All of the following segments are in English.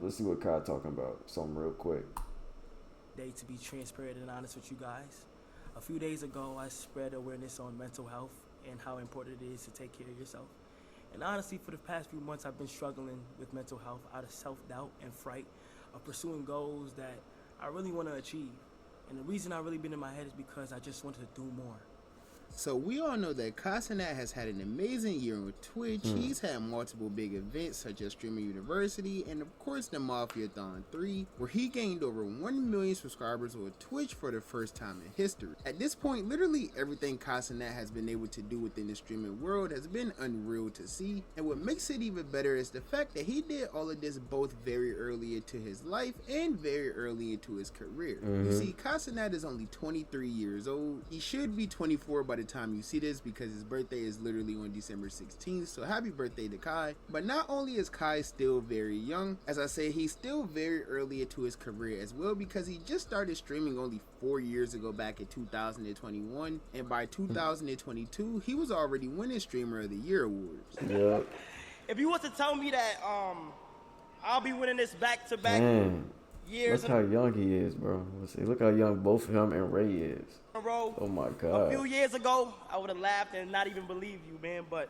Let's see what Kai talking about. Something real quick. Day to be transparent and honest with you guys. A few days ago, I spread awareness on mental health and how important it is to take care of yourself. And honestly, for the past few months, I've been struggling with mental health out of self-doubt and fright of pursuing goals that I really want to achieve. And the reason I've really been in my head is because I just wanted to do more. So we all know that Kai Cenat has had an amazing year on Twitch. He's had multiple big events such as Streaming University and of course the Mafiathon 3, where he gained over 1 million subscribers on Twitch for the first time in history. At this point, literally everything Kai Cenat has been able to do within the streaming world has been unreal to see, and what makes it even better is the fact that he did all of this both very early into his life and very early into his career. You see, Kai Cenat is only 23 years old. He should be 24 by the time you see this because his birthday is literally on December 16th, so happy birthday to Kai. But not only is Kai still very young, as I say, he's still very early into his career as well because he just started streaming only 4 years ago back in 2021, and by 2022 he was already winning Streamer of the Year awards. Yeah. If you was to tell me that I'll be winning this back-to-back Damn. years Look how young he is, bro. Let's see. Look how young both him and Ray is. in a row, Oh my a God. few years ago, I would have laughed and not even believed you, man. But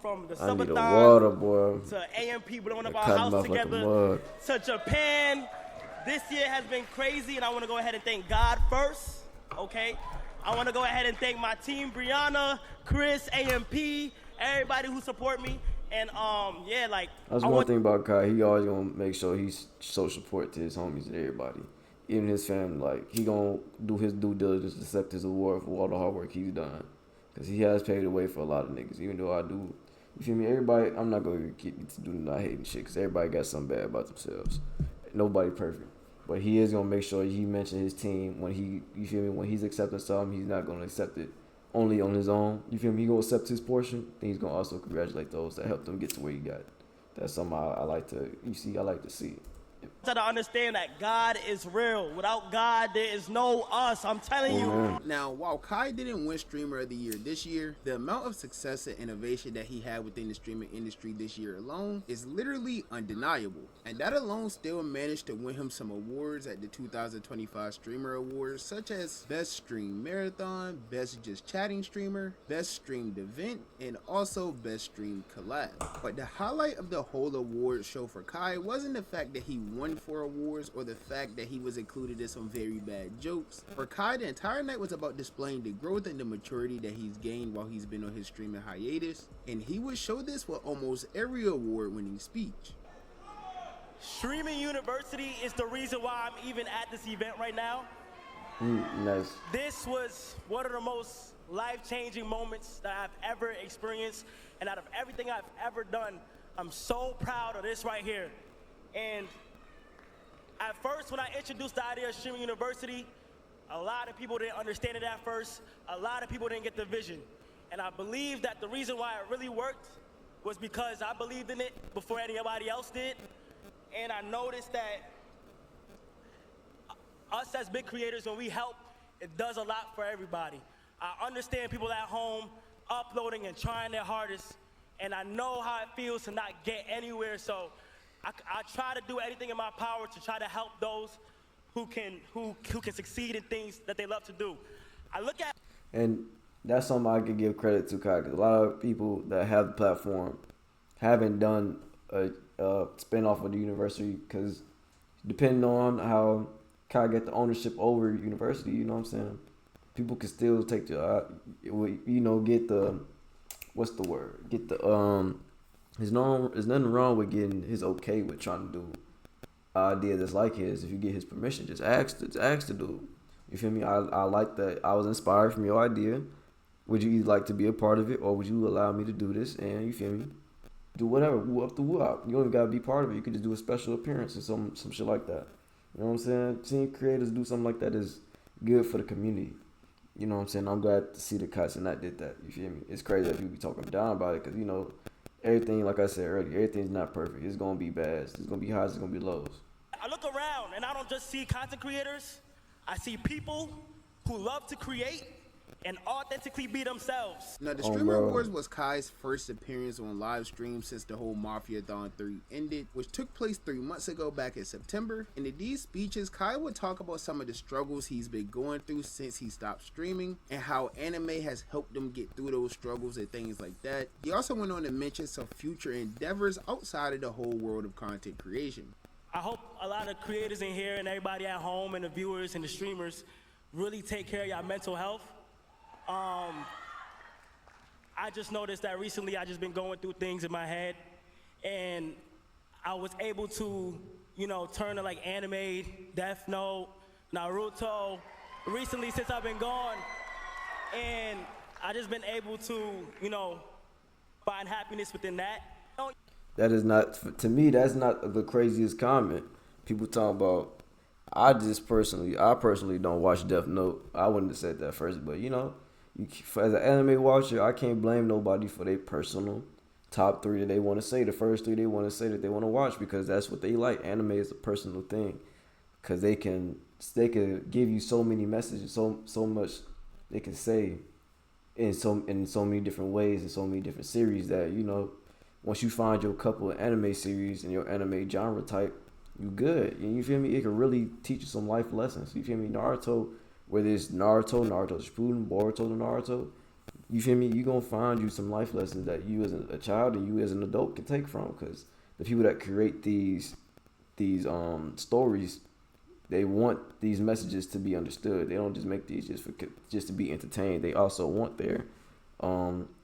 from the I need a Subathon water, boy. to AMP blowing up I our cut him house off like a together mug. to Japan, this year has been crazy, and I want to go ahead and thank God first, okay? I want to go ahead and thank my team, Brianna, Chris, AMP, everybody who support me, and yeah, like That's one thing about Kai. He always gonna make sure he's show support to his homies and everybody, even his family. Like he gonna do his due diligence to accept his award for all the hard work he's done, cause he has paved the way for a lot of niggas. Even though I do, you feel me? Everybody, I'm not gonna keep to do not hating shit, cause everybody got something bad about themselves. Nobody perfect, but he is gonna make sure he mention his team when he, you feel me? When he's accepting something, he's not gonna accept it only on his own. You feel me? He gonna accept his portion. Then he's gonna also congratulate those that helped him get to where he got. That's something I like to. You see, I like to see. to understand that God is real. Without God, there is no us. I'm telling you. Now, while Kai didn't win Streamer of the Year this year, the amount of success and innovation that he had within the streaming industry this year alone is literally undeniable. And that alone still managed to win him some awards at the 2025 Streamer Awards, such as Best Stream Marathon, Best Just Chatting Streamer, Best Streamed Event, and also Best Stream Collab. But the highlight of the whole award show for Kai wasn't the fact that he won 4 awards or the fact that he was included in some very bad jokes. For Kai, the entire night was about displaying the growth and the maturity that he's gained while he's been on his streaming hiatus, and he would show this with almost every award-winning speech. Streaming University is the reason why I'm even at this event right now. Nice. This was one of the most life-changing moments that I've ever experienced, and out of everything I've ever done, I'm so proud of this right here. And at first, when I introduced the idea of Streaming University, a lot of people didn't understand it at first. A lot of people didn't get the vision. And I believe that the reason why it really worked was because I believed in it before anybody else did. And I noticed that us as big creators, when we help, it does a lot for everybody. I understand people at home uploading and trying their hardest, and I know how it feels to not get anywhere, so I try to do anything in my power to try to help those who can succeed in things that they love to do. I look at... And that's something I could give credit to Kai, because a lot of people that have the platform haven't done a spin-off of the university, because depending on how Kai get the ownership over university, you know what I'm saying, people can still take the, get the, what's the word? Get the, there's nothing wrong with getting his okay with trying to do an idea that's like his. If you get his permission, just ask to do it. You feel me? I like that. I was inspired from your idea. Would you either like to be a part of it, or would you allow me to do this? And you feel me? Do whatever. Woo up the woo up. You don't even gotta be part of it. You could just do a special appearance or some shit like that. You know what I'm saying? Seeing creators do something like that is good for the community. You know what I'm saying? I'm glad to see the Kai Cenat did that. You feel me? It's crazy that people be talking down about it, because, you know, everything, like I said earlier, everything's not perfect. It's going to be bad. It's going to be highs. It's going to be lows. I look around, and I don't just see content creators. I see people who love to create, and authentically be themselves. Now, the Oh, Streamer bro. Wars was Kai's first appearance on live stream since the whole Mafiathon 3 ended, which took place 3 months ago back in September. And in these speeches, Kai would talk about some of the struggles he's been going through since he stopped streaming and how anime has helped him get through those struggles and things like that. He also went on to mention some future endeavors outside of the whole world of content creation. I hope a lot of creators in here and everybody at home and the viewers and the streamers really take care of your mental health. I just noticed that recently I just been going through things in my head, and I was able to, turn to like anime, Death Note, Naruto, recently since I've been gone, and I just been able to, find happiness within that. That is not, to me, that's not the craziest comment. People talk about, I personally don't watch Death Note. I wouldn't have said that first, but as an anime watcher, I can't blame nobody for their personal top 3 that they want to say. The first 3 they want to say that they want to watch because that's what they like. Anime is a personal thing because they can give you so many messages, so much they can say in so many different ways and so many different series that once you find your couple of anime series and your anime genre type, you good. And you feel me? It can really teach you some life lessons. You feel me? Naruto, whether it's Naruto Shippuden, Boruto to Naruto, you feel me? You gonna find you some life lessons that you as a child and you as an adult can take from. Because the people that create these stories, they want these messages to be understood. They don't just make these just to be entertained. They also want their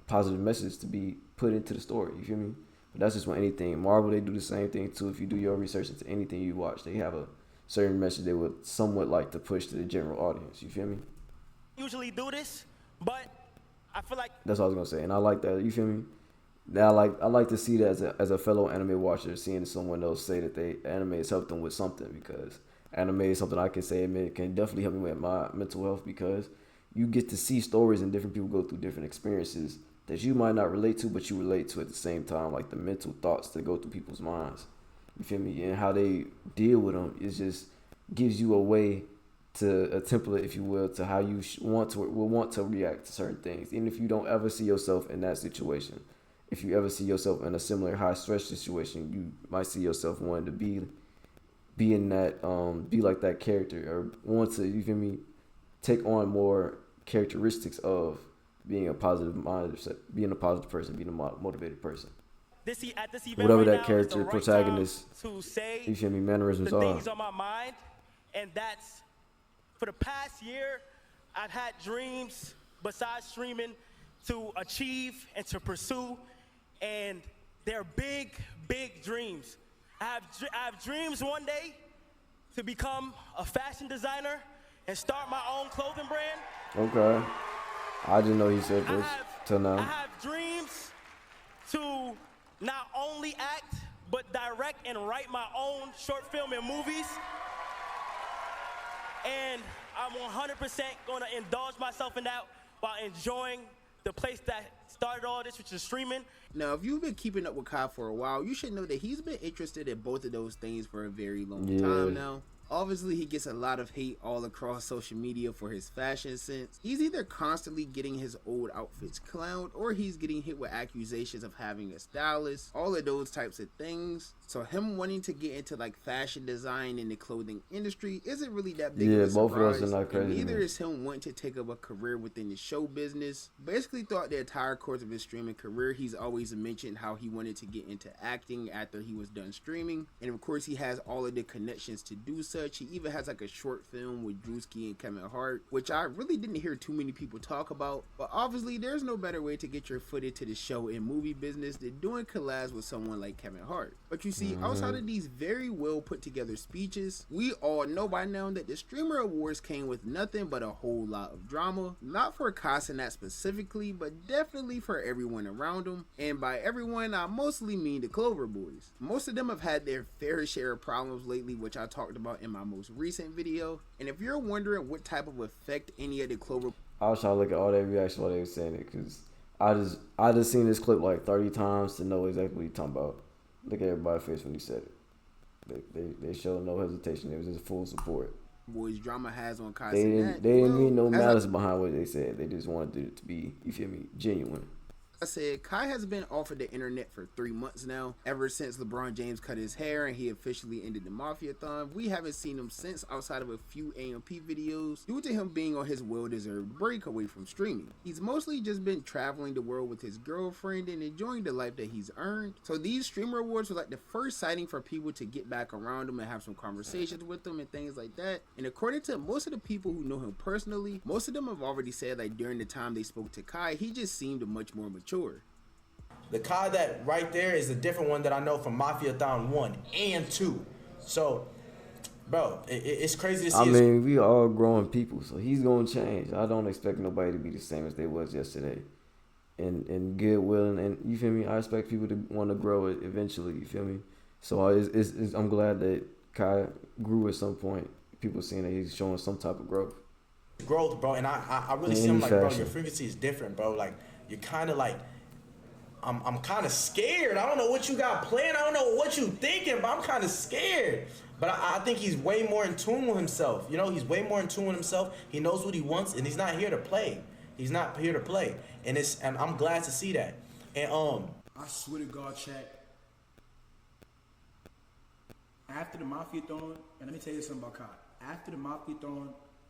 positive message to be put into the story. You feel me? But that's just with anything. Marvel, they do the same thing too. If you do your research into anything you watch, they have a certain message they would somewhat like to push to the general audience. You feel me? Usually do this, but I feel like That's what I was gonna say, and I like that. You feel me? Now, I like to see that as a fellow anime watcher, seeing someone else say that anime has helped them with something, because anime is something I can say it can definitely help me with my mental health, because you get to see stories and different people go through different experiences that you might not relate to, but you relate to at the same time, like the mental thoughts that go through people's minds. You feel me? And how they deal with them, it just gives you a way to, a template, if you will, to how you want to react to certain things. Even if you don't ever see yourself in that situation, if you ever see yourself in a similar high stress situation, you might see yourself wanting to be in that, be like that character, or want to, you feel me, take on more characteristics of being a positive mindset, being a positive person, being a motivated person. at this event Whatever right that now character, is the right protagonist, time to say you feel me, mannerisms the are. things on my mind, and that's, for the past year, I've had dreams besides streaming to achieve and to pursue, and they're big, big dreams. I have dreams one day to become a fashion designer and start my own clothing brand. Okay. I didn't know he said this till I now. have dreams to not only act, but direct and write my own short film and movies. And I'm 100% gonna indulge myself in that while enjoying the place that started all this, which is streaming. Now, if you've been keeping up with Kai for a while, you should know that he's been interested in both of those things for a very long time now. Obviously, he gets a lot of hate all across social media for his fashion sense. He's either constantly getting his old outfits clowned, or he's getting hit with accusations of having a stylist, all of those types of things. So him wanting to get into like fashion design in the clothing industry isn't really that big of a both of surprise. those are not crazy. And neither is him wanting to take up a career within the show business. Basically, throughout the entire course of his streaming career, he's always mentioned how he wanted to get into acting after he was done streaming. And of course, he has all of the connections to do such. He even has like a short film with Drewski and Kevin Hart, which I really didn't hear too many people talk about. But obviously, there's no better way to get your foot into the show and movie business than doing collabs with someone like Kevin Hart. But you see, outside of these very well put together speeches, we all know by now that the Streamer Awards came with nothing but a whole lot of drama. Not for Casanat specifically, but definitely for everyone around him. And by everyone, I mostly mean the Clover Boys. Most of them have had their fair share of problems lately, which I talked about in my most recent video. And if you're wondering what type of effect any of the Clover, I was trying to look at all their reactions while they were saying it, because I just seen this clip like 30 times to know exactly what he's talking about. Look at everybody's face when he said it. They showed no hesitation. It was just full support. boys drama has on Kai They Cenat. didn't mean no as malice behind what they said. They just wanted it to be, you feel me, genuine. I said, Kai has been off of the internet for 3 months now. Ever since LeBron James cut his hair and he officially ended the Mafia-thon, we haven't seen him since outside of a few AMP videos due to him being on his well-deserved break away from streaming. He's mostly just been traveling the world with his girlfriend and enjoying the life that he's earned. So these streamer awards were like the first sighting for people to get back around him and have some conversations with him and things like that. And according to most of the people who know him personally, most of them have already said like during the time they spoke to Kai, he just seemed much more mature. The Kai that right there is a different one that I know from Mafia-thon 1 and 2. So, bro, it's crazy to see. I mean, we all growing people, so he's gonna change. I don't expect nobody to be the same as they was yesterday. And goodwill and you feel me. I expect people to want to grow it eventually. You feel me. So I'm glad that Kai grew at some point. People seeing that he's showing some type of growth. Growth, bro, and I really see him like, bro, your frequency is different, bro. Like you're kind of like. I'm kind of scared. I don't know what you got planned. I don't know what you thinking, but I'm kind of scared. But I think he's way more in tune with himself. You know, he's way more in tune with himself. He knows what he wants, and he's not here to play. He's not here to play, and I'm glad to see that. And I swear to God, chat. After the Mafia-thon, and let me tell you something about Kai. After the Mafia-thon,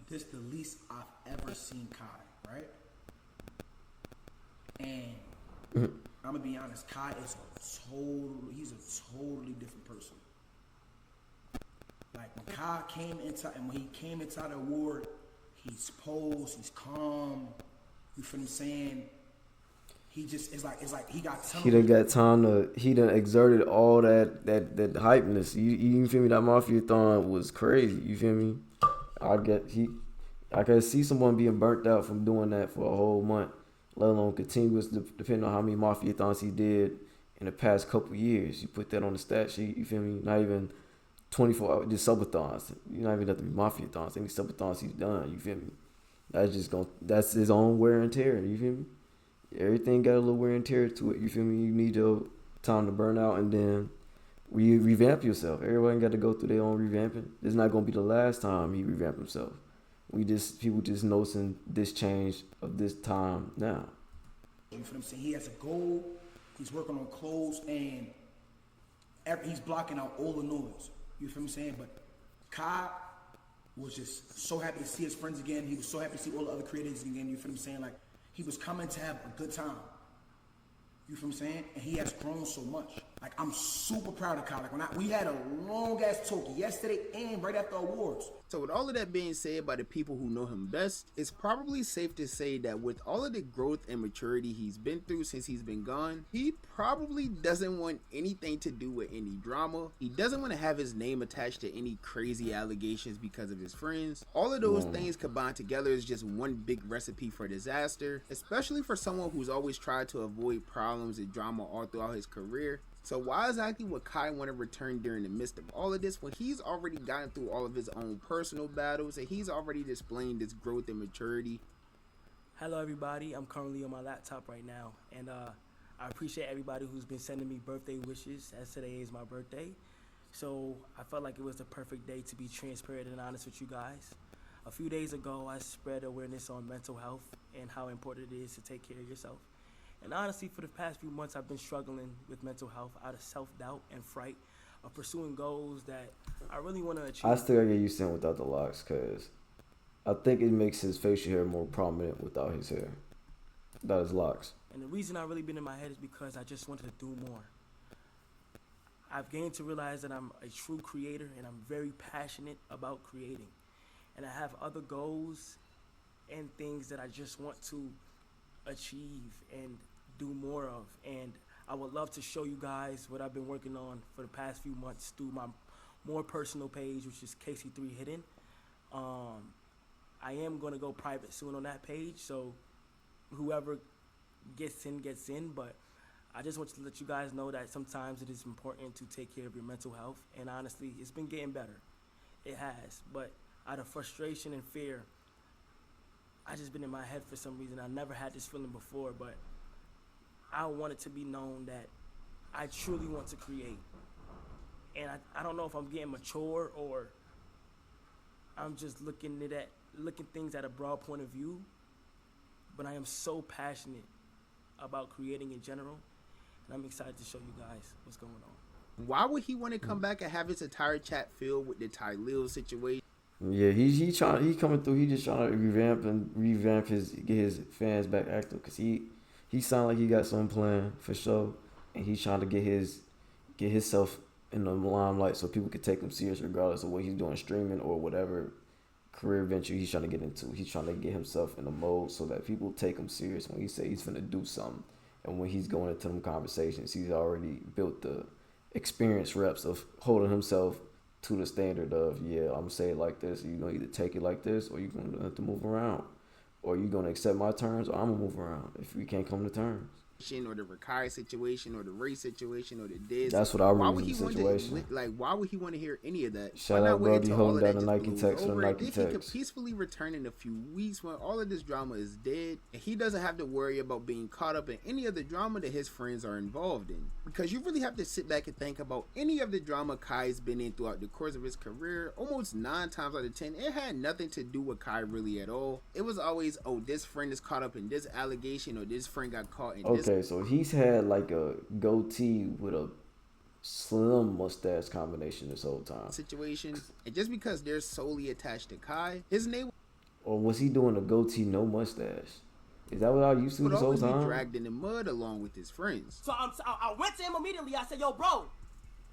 this is the least I've ever seen Kai, right? And I'm gonna be honest, Kai is he's a totally different person. Like when Kai came into, and when he came into the award, he's posed, he's calm. You feel what I'm saying? He just it's like he got time. He done got time to. He done exerted all that hypeness. You feel me? That Mafia-thon was crazy. You feel me? I can see someone being burnt out from doing that for a whole month, let alone continuous, depending on how many Mafia-thons he did in the past couple years. You put that on the stat sheet, you feel me? Not even 24 hours, just subathons. You not even have to be Mafia-thons. Any subathons he's done, you feel me? That's his own wear and tear, you feel me? Everything got a little wear and tear to it, you feel me? You need your time to burn out and then revamp yourself. Everyone got to go through their own revamping. This is not going to be the last time he revamped himself. People just noticing this change of this time now. You feel what I'm saying? He has a goal. He's working on clothes, and he's blocking out all the noise. You feel what I'm saying? But Kai was just so happy to see his friends again. He was so happy to see all the other creators again. You feel what I'm saying? Like he was coming to have a good time. You feel what I'm saying? And he has grown so much. Like I'm super proud of Kai. Like we had a long ass talk yesterday and right after awards. So with all of that being said by the people who know him best, it's probably safe to say that with all of the growth and maturity he's been through since he's been gone, he probably doesn't want anything to do with any drama. He doesn't want to have his name attached to any crazy allegations because of his friends. All of those things combined together is just one big recipe for disaster, especially for someone who's always tried to avoid problems and drama all throughout his career. So why exactly would Kai want to return during the midst of all of this when he's already gotten through all of his own personal battles and he's already displaying this growth and maturity? Hello everybody, I'm currently on my laptop right now, and I appreciate everybody who's been sending me birthday wishes, as today is my birthday. So I felt like it was the perfect day to be transparent and honest with you guys. A few days ago, I spread awareness on mental health and how important it is to take care of yourself. And honestly, for the past few months, I've been struggling with mental health out of self-doubt and fright of pursuing goals that I really want to achieve. I still gotta get used to him without the locks, because I think it makes his facial hair more prominent without his hair, without his locks. And the reason I've really been in my head is because I just wanted to do more. I've gained to realize that I'm a true creator and I'm very passionate about creating. And I have other goals and things that I just want to achieve and do more of, and I would love to show you guys what I've been working on for the past few months through my more personal page, which is KC3 Hidden. I am going to go private soon on that page, so whoever gets in, but I just want to let you guys know that sometimes it is important to take care of your mental health, and honestly, it's been getting better. It has, but out of frustration and fear, I just been in my head for some reason. I never had this feeling before, but I want it to be known that I truly want to create. And I don't know if I'm getting mature or I'm just looking things at a broad point of view, but I am so passionate about creating in general, and I'm excited to show you guys what's going on. Why would he want to come back and have his entire chat filled with the Tylil situation? Yeah, he coming through. He just trying to revamp get his fans back active, because he sound like he got something planned for sure, and he's trying to get himself in the limelight so people can take him serious regardless of what he's doing, streaming or whatever career venture he's trying to get into. He's trying to get himself in the mode so that people take him serious when he say he's finna do something, and when he's going into them conversations, he's already built the experience reps of holding himself to the standard of, yeah, I'm gonna say it like this. You're gonna either take it like this, or you're gonna have to move around, or you're gonna accept my terms, or I'm gonna move around if we can't come to terms. Or the Rakai situation, or the race situation, or the Diz. That's what I read in the situation. Why would he want to hear any of that? Shout out Brody holding down the Nike text or the Nike text. He could peacefully return in a few weeks when all of this drama is dead, and he doesn't have to worry about being caught up in any of the drama that his friends are involved in. Because you really have to sit back and think about any of the drama Kai's been in throughout the course of his career. Almost 9 times out of 10, it had nothing to do with Kai really at all. It was always, oh, this friend is caught up in this allegation, or this friend got caught in this. Okay, so he's had like a goatee with a slim mustache combination this whole time. Situation, and just because they're solely attached to Kai, his name. Or was he doing a goatee, no mustache? Is that what I used to this whole time? Be dragged in the mud along with his friends. So I went to him immediately. I said, "Yo, bro,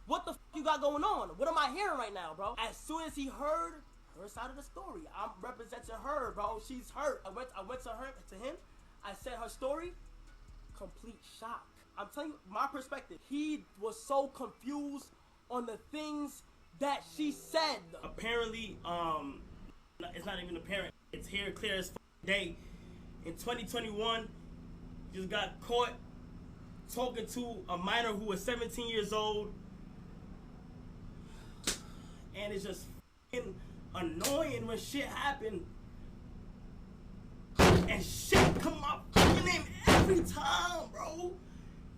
what the f you got going on? What am I hearing right now, bro?" As soon as he heard her side of the story, I'm representing her, bro. She's hurt. I went to him. I said her story. Complete shock. I'm telling you my perspective. He was so confused on the things that she said. Apparently, it's not even apparent. It's here clear as day. In 2021, he just got caught talking to a minor who was 17 years old, and it's just f***ing annoying when shit happened. And shit come up fucking name every time, bro.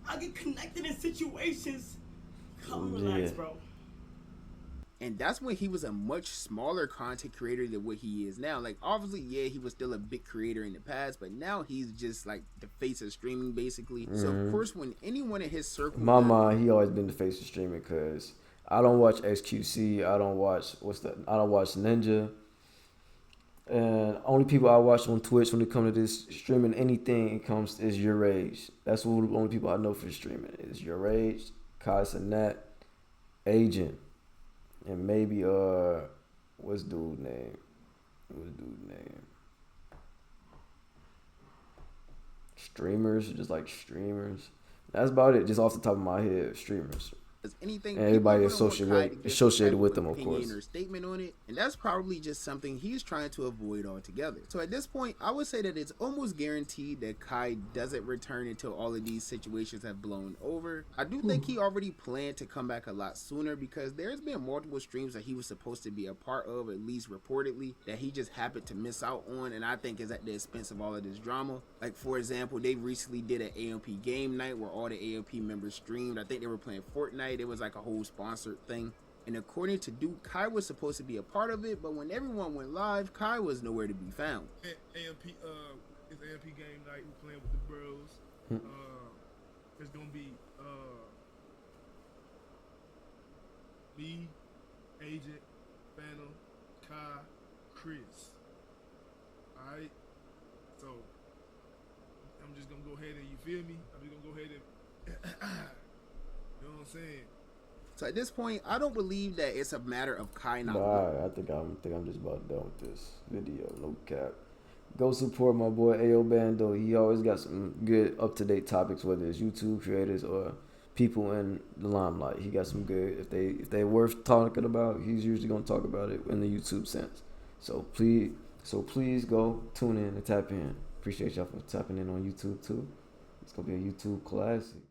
I get connected in situations. Come relax, bro. And that's when he was a much smaller content creator than what he is now. Like, obviously, yeah, he was still a big creator in the past, but now he's just like the face of streaming, basically. So, of course, when anyone in his circle... In my mind, he always been the face of streaming, because I don't watch XQC, I don't watch Ninja. And only people I watch on Twitch when it comes to this streaming anything is Your Rage. That's the only people I know for streaming. Is Your Rage, Kai Cenat, Agent, and maybe what's dude's name? Streamers, just like streamers. That's about it. Just off the top of my head, streamers. Anything, and everybody associated with them, of course. Or statement on it, and that's probably just something he's trying to avoid altogether. So at this point, I would say that it's almost guaranteed that Kai doesn't return until all of these situations have blown over. I do think he already planned to come back a lot sooner, because there's been multiple streams that he was supposed to be a part of, at least reportedly, that he just happened to miss out on, and I think is at the expense of all of this drama. Like, for example, they recently did an AMP game night where all the AMP members streamed. I think they were playing Fortnite. It was like a whole sponsored thing. And according to Duke, Kai was supposed to be a part of it, but when everyone went live, Kai was nowhere to be found. AMP, it's AMP game night. We're playing with the bros. It's gonna be me, Agent, Phantom, Kai, Chris. Alright? So I'm just gonna go ahead and, you feel me? I'm just gonna go ahead and you know what I'm saying? So at this point, I don't believe that it's a matter of Kai not. I think I'm just about done with this video. No cap. Go support my boy Ayo Bando. He always got some good up-to-date topics, whether it's YouTube creators or people in the limelight. He got some good. If they worth talking about, he's usually gonna talk about it in the YouTube sense. So please go tune in and tap in. Appreciate y'all for tapping in on YouTube too. It's gonna be a YouTube classic.